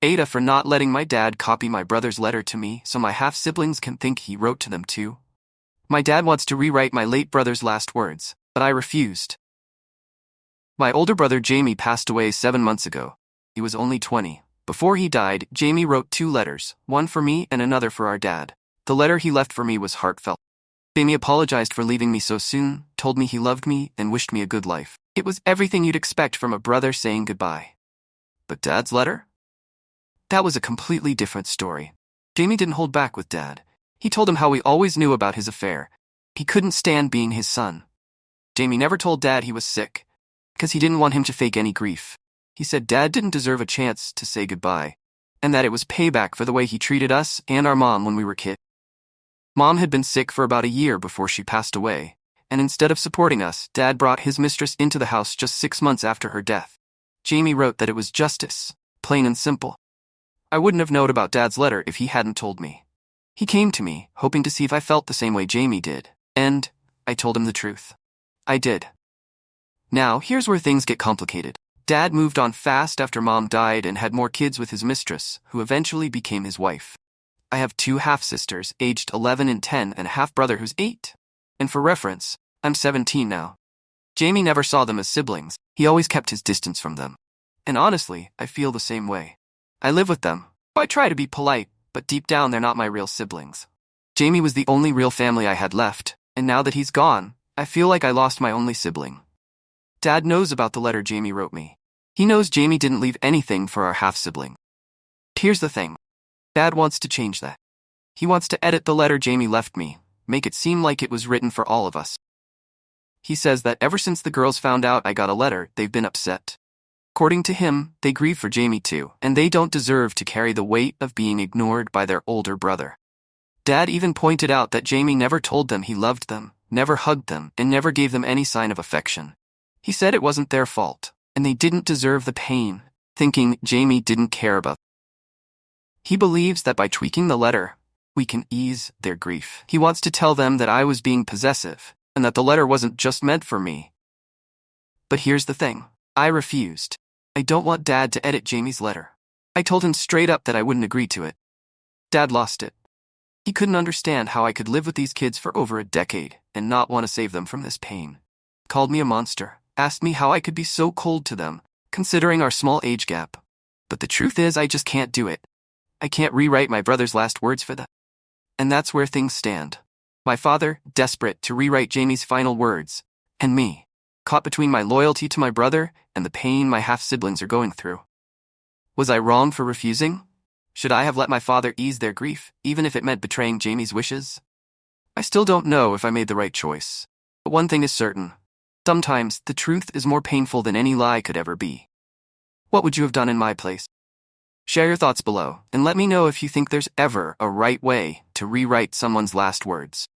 AITA for not letting my dad copy my brother's letter to me so my half-siblings can think he wrote to them too. My dad wants to rewrite my late brother's last words, but I refused. My older brother Jamie passed away 7 months ago. He was only 20. Before he died, Jamie wrote 2 letters, one for me and another for our dad. The letter he left for me was heartfelt. Jamie apologized for leaving me so soon, told me he loved me, and wished me a good life. It was everything you'd expect from a brother saying goodbye. But Dad's letter? That was a completely different story. Jamie didn't hold back with Dad. He told him how we always knew about his affair. He couldn't stand being his son. Jamie never told Dad he was sick, because he didn't want him to fake any grief. He said Dad didn't deserve a chance to say goodbye, and that it was payback for the way he treated us and our mom when we were kids. Mom had been sick for about a year before she passed away, and instead of supporting us, Dad brought his mistress into the house just 6 months after her death. Jamie wrote that it was justice, plain and simple. I wouldn't have known about Dad's letter if he hadn't told me. He came to me, hoping to see if I felt the same way Jamie did, and I told him the truth. I did. Now, here's where things get complicated. Dad moved on fast after Mom died and had more kids with his mistress, who eventually became his wife. I have 2 half-sisters, aged 11 and 10, and a half-brother who's 8. And for reference, I'm 17 now. Jamie never saw them as siblings. He always kept his distance from them. And honestly, I feel the same way. I live with them. I try to be polite, but deep down they're not my real siblings. Jamie was the only real family I had left, and now that he's gone, I feel like I lost my only sibling. Dad knows about the letter Jamie wrote me. He knows Jamie didn't leave anything for our half-sibling. Here's the thing. Dad wants to change that. He wants to edit the letter Jamie left me, make it seem like it was written for all of us. He says that ever since the girls found out I got a letter, they've been upset. According to him, they grieve for Jamie too, and they don't deserve to carry the weight of being ignored by their older brother. Dad even pointed out that Jamie never told them he loved them, never hugged them, and never gave them any sign of affection. He said it wasn't their fault, and they didn't deserve the pain, thinking Jamie didn't care about them. He believes that by tweaking the letter, we can ease their grief. He wants to tell them that I was being possessive, and that the letter wasn't just meant for me. But here's the thing. I refused. I don't want Dad to edit Jamie's letter. I told him straight up that I wouldn't agree to it. Dad lost it. He couldn't understand how I could live with these kids for over a decade and not want to save them from this pain. Called me a monster, asked me how I could be so cold to them, considering our small age gap. But the truth is I just can't do it. I can't rewrite my brother's last words for them. And that's where things stand. My father, desperate to rewrite Jamie's final words, and me, caught between my loyalty to my brother and the pain my half-siblings are going through. Was I wrong for refusing? Should I have let my father ease their grief, even if it meant betraying Jamie's wishes? I still don't know if I made the right choice. But one thing is certain. Sometimes, the truth is more painful than any lie could ever be. What would you have done in my place? Share your thoughts below, and let me know if you think there's ever a right way to rewrite someone's last words.